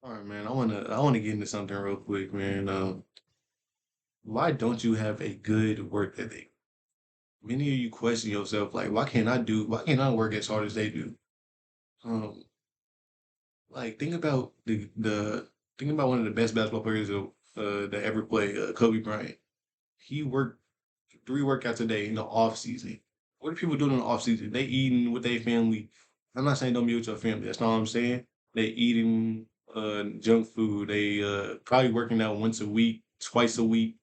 All right, man. I wanna get into something real quick, man. Why don't you have a good work ethic? Many of you question yourself, like, why can't I work as hard as they do? Um, like think about one of the best basketball players that ever played, Kobe Bryant. He worked 3 workouts a day in the off season. What are people doing in the off season? They eating with their family. I'm not saying don't be with your family. That's not what I'm saying. They eating junk food. They probably working out once a week, twice a week.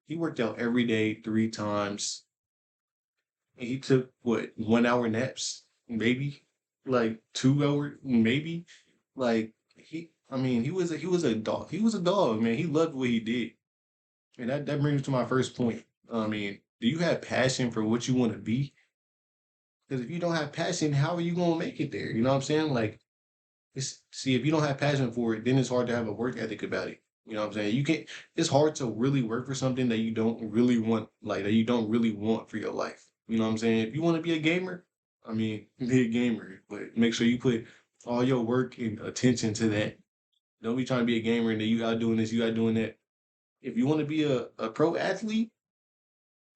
He worked out every day, 3 times. And he took what 1 hour naps, maybe like 2 hour, maybe. Like I mean, he was a dog. He was a dog, man. He loved what he did, and that brings me to my first point. I mean, do you have passion for what you want to be? Because if you don't have passion, how are you gonna make it there? You know what I'm saying? Like, see, if you don't have passion for it, then it's hard to have a work ethic about it. You know what I'm saying? You can't. It's hard to really work for something that you don't really want, like that you don't really want for your life. You know what I'm saying? If you want to be a gamer, I mean, be a gamer, but make sure you put all your work and attention to that. Don't be trying to be a gamer and then you out doing this, you out doing that. If you want to be a pro athlete,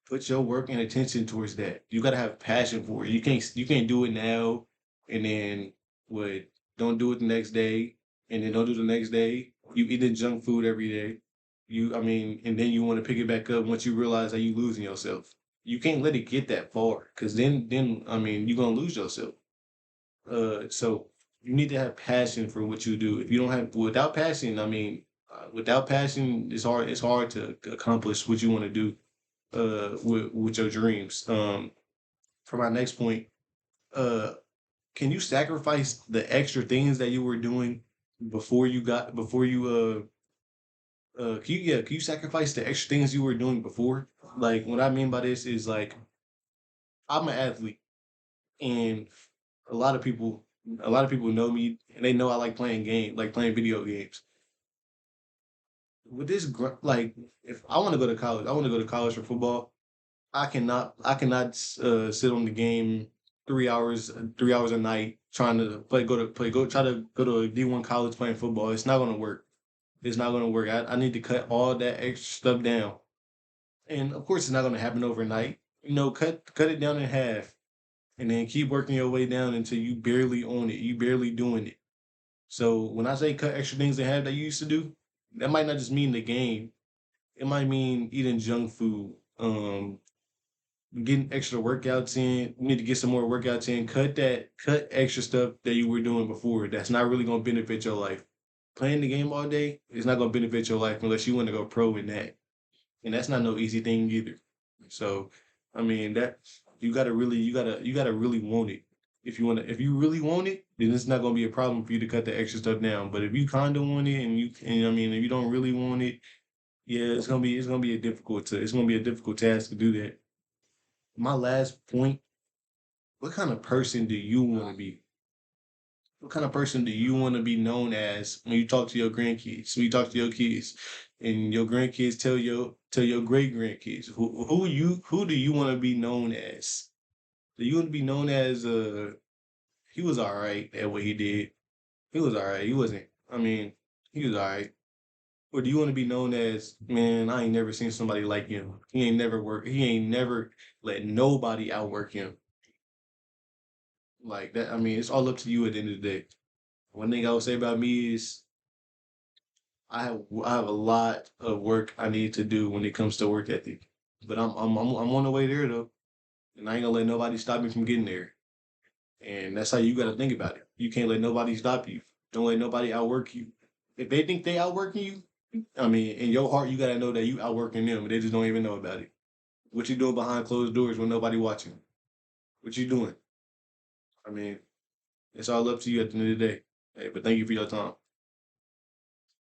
put your work and attention towards that. You gotta have passion for it. You can't do it now and then what don't do it the next day and then don't do it the next day. You eating junk food every day. And then you want to pick it back up once you realize that you losing yourself. You can't let it get that far because then you're gonna lose yourself. So you need to have passion for what you do. If you don't have without passion, without passion, it's hard to accomplish what you want to do with your dreams. For my next point, uh, can you sacrifice the extra things that you were doing before you can you sacrifice the extra things you were doing before? Like what I mean by this is like I'm an athlete and a lot of people a lot of people know me and they know I like playing video games. With like if I want to go to college, I want to go to college for football. I cannot sit on the game 3 hours a night trying to try to go to a D1 college playing football. It's not gonna work. It's not gonna work. I need to cut all that extra stuff down. And of course it's not gonna happen overnight. Cut it down in half and then keep working your way down until you barely own it. You barely doing it. So when I say cut extra things in half that you used to do, that might not just mean the game. It might mean eating junk food, getting extra workouts in. You need to get some more workouts in. Cut extra stuff that you were doing before. That's not really gonna benefit your life. Playing the game all day is not gonna benefit your life unless you want to go pro in that. And that's not no easy thing either. So, that you gotta really want it. If you really want it, then it's not gonna be a problem for you to cut the extra stuff down. But if you kinda want it if you don't really want it, yeah, it's gonna be a difficult task to do that. My last point, what kind of person do you want to be? What kind of person do you want to be known as when you talk to your grandkids, when you talk to your kids, and your grandkids tell your great grandkids who do you want to be known as? Do you want to be known as he was all right at what he did? He was all right. He wasn't. He was all right. Or do you want to be known as, man, I ain't never seen somebody like him. He ain't never let nobody outwork him. Like that, it's all up to you at the end of the day. One thing I would say about me is I have a lot of work I need to do when it comes to work ethic. But I'm on the way there though. And I ain't gonna let nobody stop me from getting there. And that's how you gotta think about it. You can't let nobody stop you. Don't let nobody outwork you. If they think they outworking you, in your heart you gotta know that you outworking them, but they just don't even know about it. What you doing behind closed doors when nobody watching? What you doing? I mean, it's all up to you at the end of the day. Hey, but thank you for your time.